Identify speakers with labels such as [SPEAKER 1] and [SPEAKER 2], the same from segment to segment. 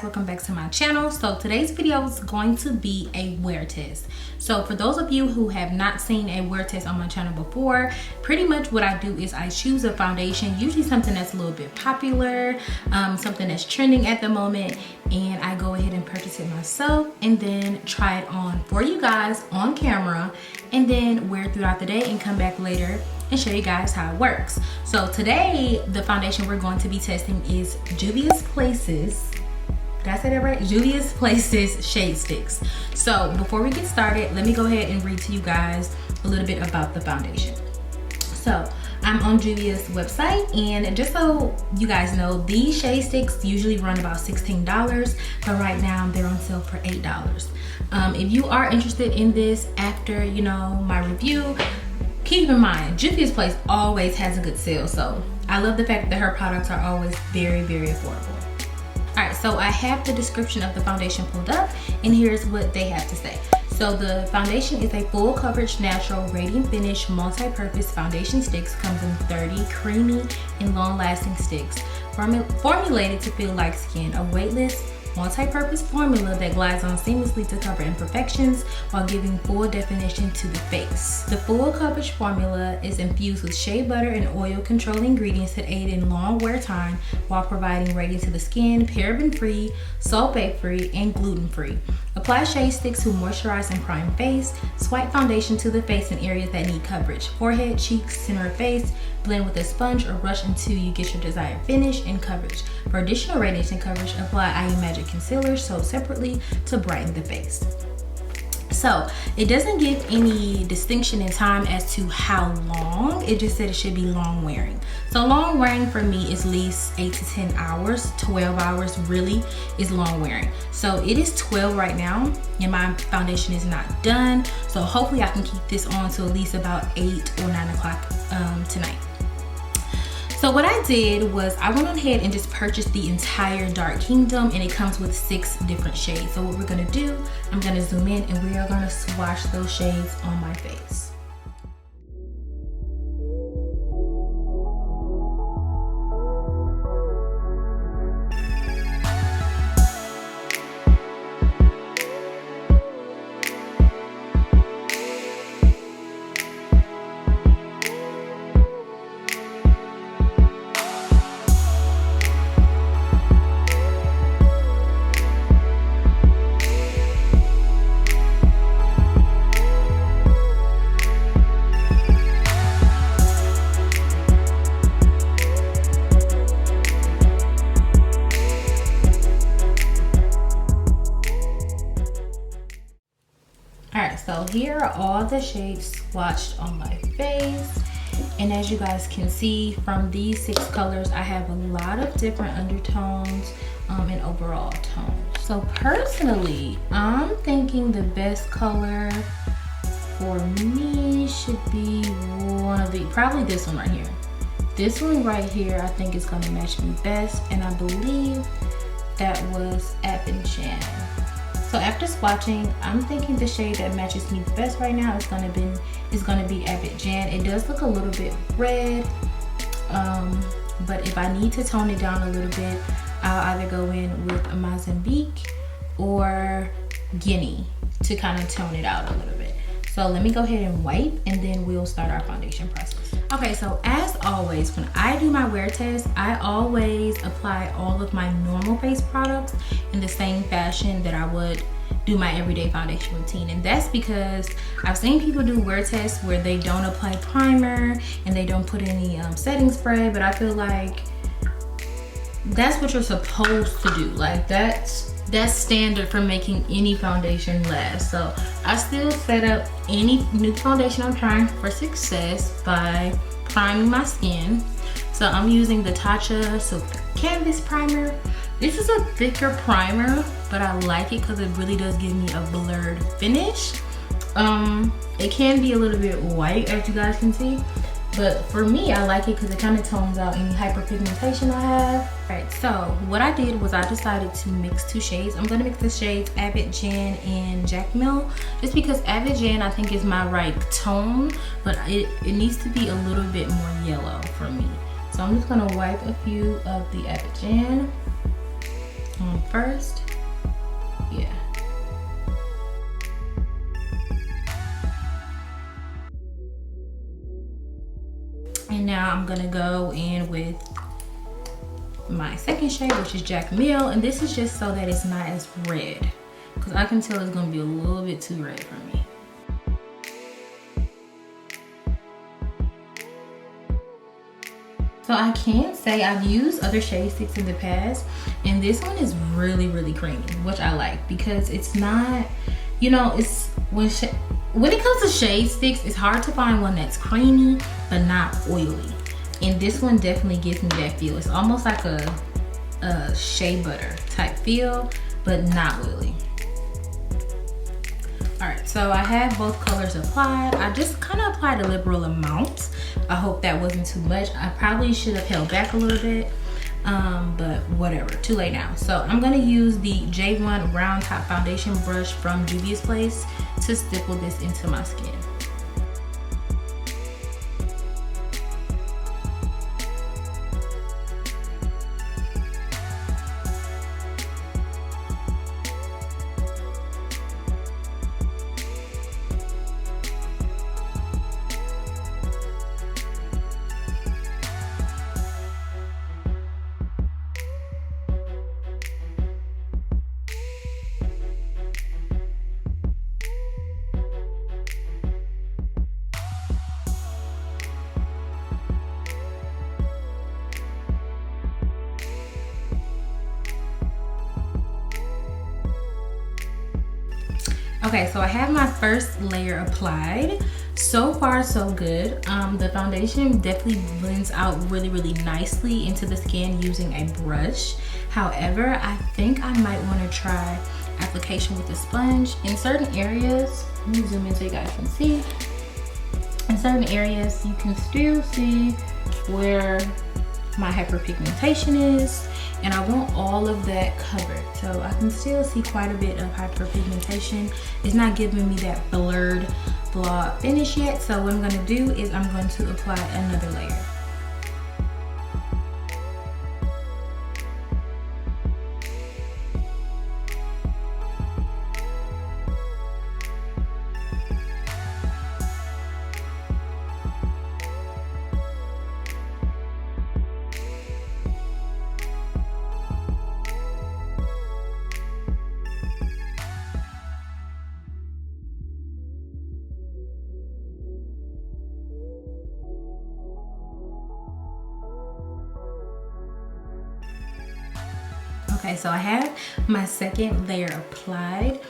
[SPEAKER 1] guys, welcome back to my channel. So today's video is going to be a wear test. So for those of you who have not seen a wear test on my channel before, pretty much what I do is I choose a foundation, usually something that's a little bit popular, something that's trending at the moment, and I go ahead and purchase it myself and then try it on for you guys on camera and then wear it throughout the day and come back later and show you guys how it works. So today, the foundation we're going to be testing is Juvia's Places. Did I say that right? Juvia's Places Shade Sticks. So before we get started, let me go ahead and read to you guys a little bit about the foundation. So I'm on Juvia's website, and just so you guys know, these shade sticks usually run about $16, but right now they're on sale for $8. If you are interested in this after, you know, my review, keep in mind, Juvia's Place always has a good sale, so I love the fact that her products are always very, very affordable. Alright, so I have the description of the foundation pulled up, and here's what they have to say. So the foundation is a full coverage, natural, radiant finish, multi-purpose foundation sticks. Comes in 30 creamy and long-lasting sticks, formulated to feel like skin. A weightless, multi-purpose formula that glides on seamlessly to cover imperfections while giving full definition to the face. The full coverage formula is infused with shea butter and oil control ingredients that aid in long wear time while providing radiance to the skin. Paraben-free, sulfate-free, and gluten-free. Apply shea sticks to moisturize and prime face. Swipe foundation to the face in areas that need coverage. Forehead, cheeks, center of face. Blend with a sponge or brush until you get your desired finish and coverage. For additional radiance and coverage, apply IU Magic Concealer sold separately to brighten the face. So it doesn't give any distinction in time as to how long. It just said it should be long wearing. So long wearing for me is at least 8 to 10 hours. 12 hours really is long wearing. So it is 12 right now, and my foundation is not done. So hopefully I can keep this on to at least about 8 or 9 o'clock tonight. So what I did was I went ahead and just purchased the entire Dark Kingdom, and it comes with 6 different shades. So what we're gonna do, I'm gonna zoom in and we are gonna swatch those shades on my face. So here are all the shades swatched on my face, and as you guys can see from these 6 colors, I have a lot of different undertones and overall tones. So personally, I'm thinking the best color for me should be one of the, probably this one right here. This one right here I think is going to match me best, and I believe that was Abidjan. So after swatching, I'm thinking the shade that matches me best right now is gonna be Abidjan. It does look a little bit red, but if I need to tone it down a little bit, I'll either go in with Mozambique or Guinea to kind of tone it out a little bit. So let me go ahead and wipe, and then we'll start our foundation process. Okay, so as always, when I do my wear test, I always apply all of my normal face products in the same fashion that I would do my everyday foundation routine. And that's because I've seen people do wear tests where they don't apply primer and they don't put any setting spray, but I feel like that's what you're supposed to do. Like that's standard for making any foundation last. So I still set up any new foundation I'm trying for success by priming my skin. So I'm using the Tatcha Silk Canvas Primer. This is a thicker primer, but I like it because it really does give me a blurred finish. It can be a little bit white, as you guys can see, but for me, I like it because it kind of tones out any hyperpigmentation I have. Alright, so what I did was I decided to mix 2 shades. I'm gonna mix the shades Abidjan and Jacmel, just because Abidjan I think is my right tone, but it needs to be a little bit more yellow for me. So I'm just gonna wipe a few of the Abidjan on first. Yeah. And now I'm gonna go in with my second shade, which is Jacmel, and this is just so that it's not as red, because I can tell it's gonna be a little bit too red for me. So I can say I've used other shade sticks in the past, and this one is really, really creamy, which I like, because it's not, you know, it's when it comes to shade sticks, it's hard to find one that's creamy but not oily. And this one definitely gives me that feel. It's almost like a shea butter type feel, but not oily. All right, so I have both colors applied. I just kind of applied a liberal amount. I hope that wasn't too much. I probably should have held back a little bit, but whatever, too late now. So I'm gonna use the J1 round top foundation brush from Juvia's Place to stipple this into my skin. Okay, so I have my first layer applied. So far, so good. The foundation definitely blends out really, really nicely into the skin using a brush. However, I think I might want to try application with a sponge. In certain areas, let me zoom in so you guys can see. In certain areas, you can still see where my hyperpigmentation is, and I want all of that covered. So I can still see quite a bit of hyperpigmentation. It's not giving me that blurred blowout finish yet. So what I'm gonna do is I'm going to apply another layer. Okay, so I have my second layer applied,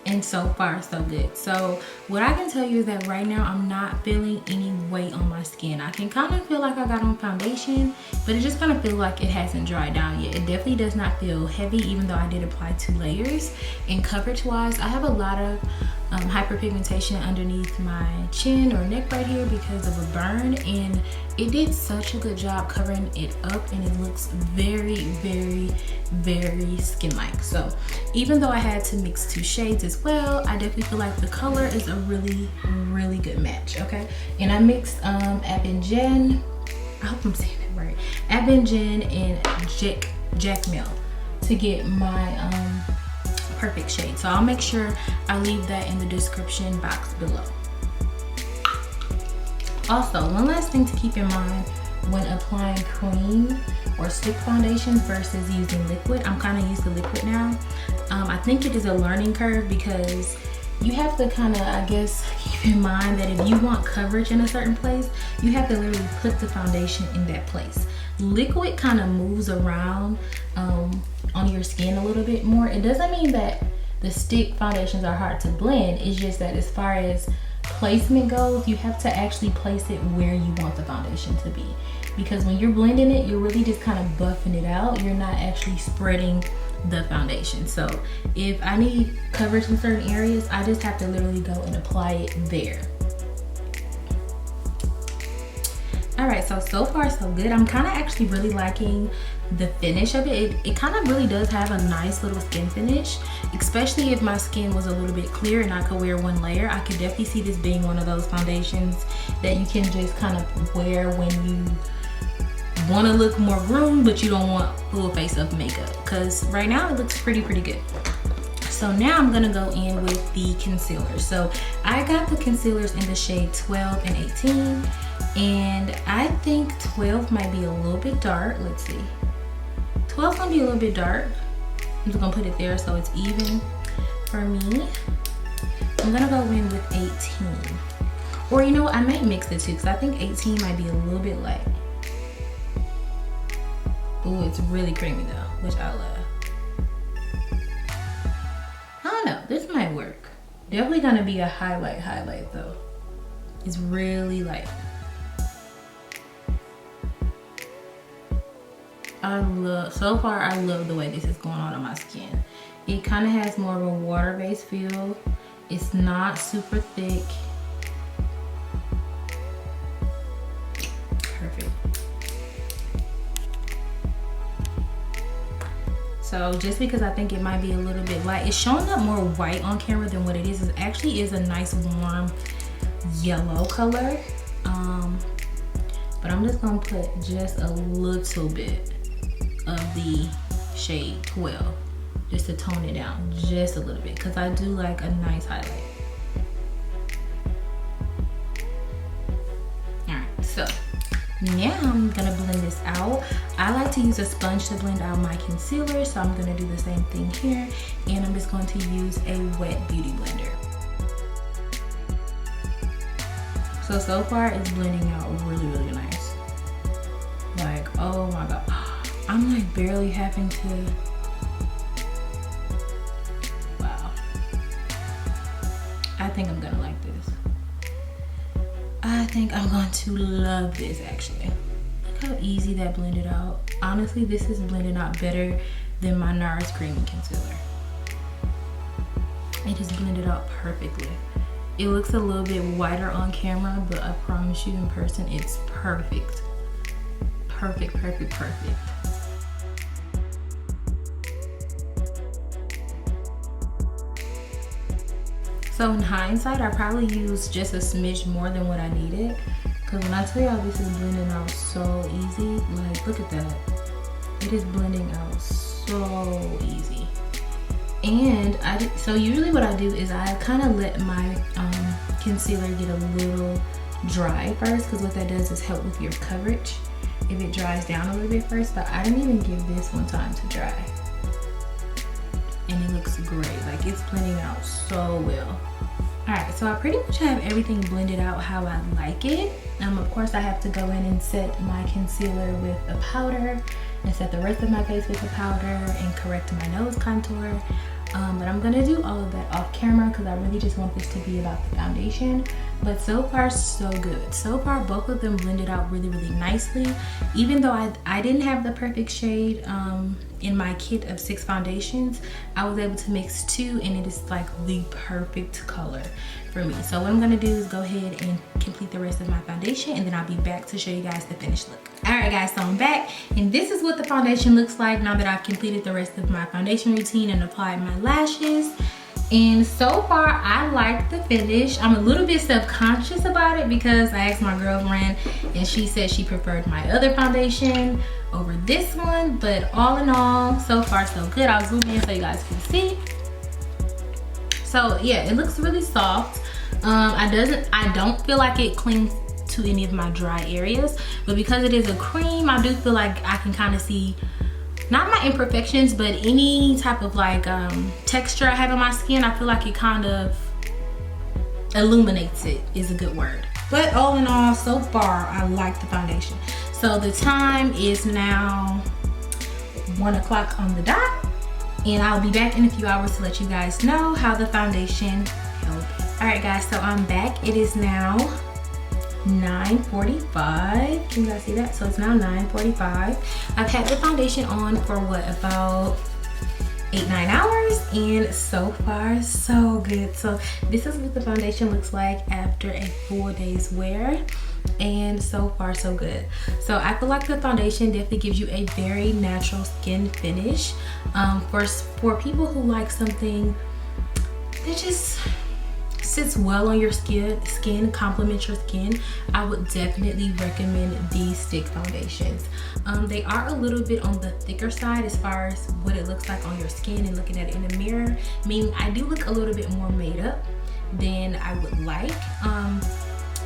[SPEAKER 1] and so far so good. So what I can tell you is that right now I'm not feeling any weight on my skin. I can kind of feel like I got on foundation, but it just kind of feels like it hasn't dried down yet. It definitely does not feel heavy, even though I did apply 2 layers. And coverage wise, I have a lot of hyperpigmentation underneath my chin or neck right here because of a burn, and it did such a good job covering it up, and it looks very, very, very skin-like. So even though I had to mix 2 shades as well, I definitely feel like the color is a really, really good match. Okay, and I mixed Abidjan, I hope I'm saying that right, Abidjan and Jacmel to get my perfect shade. So I'll make sure I leave that in the description box below. Also, one last thing to keep in mind when applying cream or stick foundations versus using liquid. I'm kind of used to liquid now. I think it is a learning curve because you have to kind of, I guess, keep in mind that if you want coverage in a certain place, you have to literally put the foundation in that place. Liquid kind of moves around on your skin a little bit more. It doesn't mean that the stick foundations are hard to blend. It's just that as far as placement goes, you have to actually place it where you want the foundation to be, because when you're blending it, you're really just kind of buffing it out. You're not actually spreading the foundation. So if I need coverage in certain areas, I just have to literally go and apply it there. All right, so far so good. I'm kind of actually really liking the finish of it. It kind of really does have a nice little skin finish, especially if my skin was a little bit clear and I could wear 1 layer. I could definitely see this being one of those foundations that you can just kind of wear when you want to look more groomed, but you don't want full face of makeup, because right now it looks pretty good. So now I'm gonna go in with the concealer. So I got the concealers in the shade 12 and 18, and I think 12 might be a little bit dark. Let's see. 12 gonna be a little bit dark. I'm just gonna put it there so it's even for me. I'm gonna go in with 18. Or you know what, I might mix the two, because I think 18 might be a little bit light. Oh, it's really creamy though, which I love. I don't know, this might work. Definitely gonna be a highlight though. It's really light. So far I love the way this is going on my skin. It kind of has more of a water-based feel. It's not super thick. Perfect. So just because I think it might be a little bit light, it's showing up more white on camera than what it is. It actually is a nice warm yellow color. But I'm just gonna put just a little bit of the shade 12 just to tone it down just a little bit, because I do like a nice highlight. All right, so now I'm gonna blend this out. I like to use a sponge to blend out my concealer, so I'm gonna do the same thing here, and I'm just going to use a wet beauty blender. So far it's blending out really nice. Like, oh my god, I'm like barely having to, wow. I think I'm gonna like this. I think I'm going to love this actually. Look how easy that blended out. Honestly, this is blending out better than my NARS cream concealer. It just blended out perfectly. It looks a little bit whiter on camera, but I promise you in person, it's perfect. Perfect. So in hindsight, I probably used just a smidge more than what I needed. Because when I tell y'all this is blending out so easy, like look at that. It is blending out so easy. And so usually what I do is I kind of let my concealer get a little dry first, because what that does is help with your coverage if it dries down a little bit first. But I didn't even give this one time to dry. And it looks great, like it's blending out so well. All right, so I pretty much have everything blended out how I like it. Of course I have to go in and set my concealer with a powder and set the rest of my face with a powder and correct my nose contour. But I'm gonna do all of that off camera because I really just want this to be about the foundation. But so far so good. So far both of them blended out really nicely. Even though I didn't have the perfect shade in my kit of 6 foundations, I was able to mix 2 and it is like the perfect color for me. So what I'm gonna do is go ahead and complete the rest of my foundation, and then I'll be back to show you guys the finished look. All right guys, so I'm back, and this is what the foundation looks like now that I've completed the rest of my foundation routine and applied my lashes. And so far I like the finish. I'm a little bit self-conscious about it because I asked my girlfriend and she said she preferred my other foundation over this one, but all in all, so far so good. I'll zoom in so you guys can see. So yeah, it looks really soft. I don't feel like it clings to any of my dry areas, but because it is a cream, I do feel like I can kind of see not my imperfections, but any type of like texture I have on my skin. I feel like it kind of illuminates it, is a good word. But all in all, so far I like the foundation. So the time is now 1 o'clock on the dot, and I'll be back in a few hours to let you guys know how the foundation held. All right guys, so I'm back. It is now 9:45. Can you guys see that? So it's now 9:45. I've had the foundation on for what, about 8-9 hours, and so far so good. So this is what the foundation looks like after a full day's wear, and so far so good. So I feel like the foundation definitely gives you a very natural skin finish. For people who like something that just sits well on your skin, complements your skin, I would definitely recommend these stick foundations. They are a little bit on the thicker side as far as what it looks like on your skin and looking at it in the mirror, meaning I do look a little bit more made up than I would like.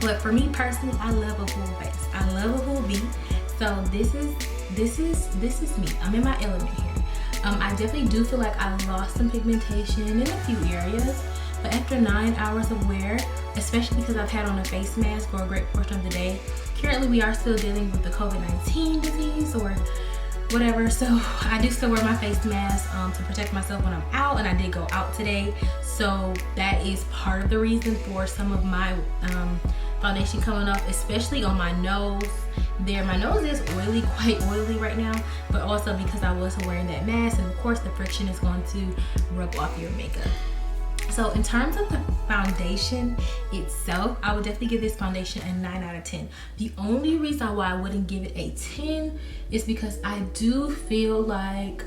[SPEAKER 1] But for me personally, I love a full face. I love a full V. So this is me. I'm in my element here. I definitely do feel like I lost some pigmentation in a few areas, but after 9 hours of wear, especially because I've had on a face mask for a great portion of the day, currently we are still dealing with the COVID-19 disease or whatever, so I do still wear my face mask to protect myself when I'm out, and I did go out today, so that is part of the reason for some of my foundation coming off, especially on my nose there. My nose is oily, quite oily right now, but also because I was wearing that mask, and of course the friction is going to rub off your makeup. So in terms of the foundation itself, I would definitely give this foundation a 9 out of 10. The only reason why I wouldn't give it a 10 is because I do feel like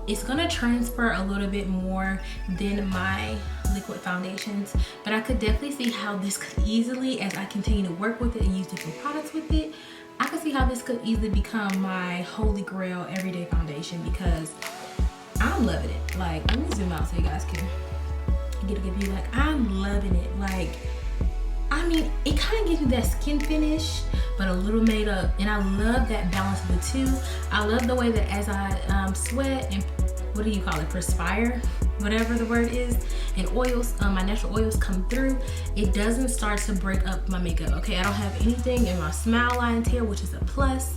[SPEAKER 1] it's gonna transfer a little bit more than my liquid foundations, but I could definitely see how this could easily, as I continue to work with it and use different products with it, I could see how this could easily become my holy grail everyday foundation, because I'm loving it. Like, let me zoom out so you guys can get a good view. Like, I'm loving it. Like, I mean, it kind of gives me that skin finish, but a little made up, and I love that balance of the two. I love the way that as I sweat and, what do you call it, perspire, whatever the word is, and oils, my natural oils come through, it doesn't start to break up my makeup. Okay, I don't have anything in my smile lines here, which is a plus.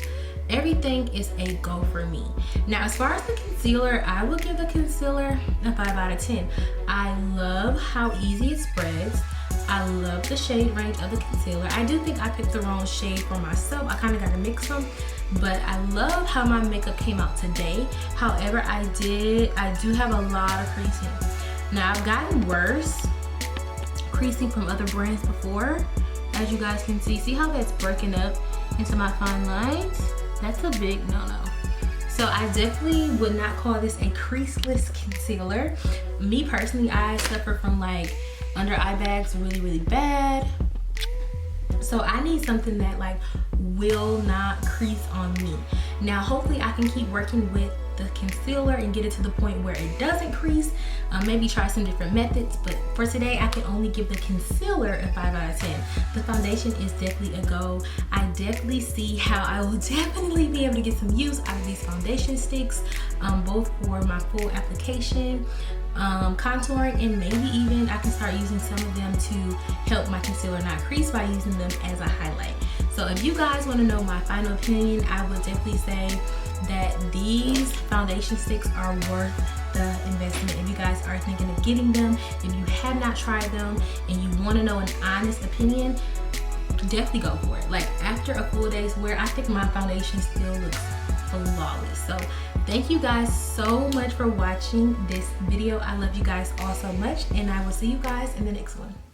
[SPEAKER 1] Everything is a go for me. Now, as far as the concealer, I will give the concealer a 5 out of 10. I love how easy it spreads. I love the shade range of the concealer. I do think I picked the wrong shade for myself. I kind of got to mix them, but I love how my makeup came out today. However, I do have a lot of creasing. Now, I've gotten worse creasing from other brands before, as you guys can see. See how that's breaking up into my fine lines? That's a big no-no. So I definitely would not call this a creaseless concealer. Me personally, I suffer from like under eye bags really, really bad. So I need something that like will not crease on me. Now, hopefully I can keep working with the concealer and get it to the point where it doesn't crease. Maybe try some different methods, but for today I can only give the concealer a 5 out of 10. The foundation is definitely a go. I definitely see how I will definitely be able to get some use out of these foundation sticks, both for my full application, contouring, and maybe even I can start using some of them to help my concealer not crease by using them as a highlight. So if you guys want to know my final opinion, I would definitely say that these foundation sticks are worth the investment. If you guys are thinking of getting them, if you have not tried them and you want to know an honest opinion, definitely go for it. Like, after a full day's wear, I think my foundation still looks flawless. So thank you guys so much for watching this video. I love you guys all so much, and I will see you guys in the next one.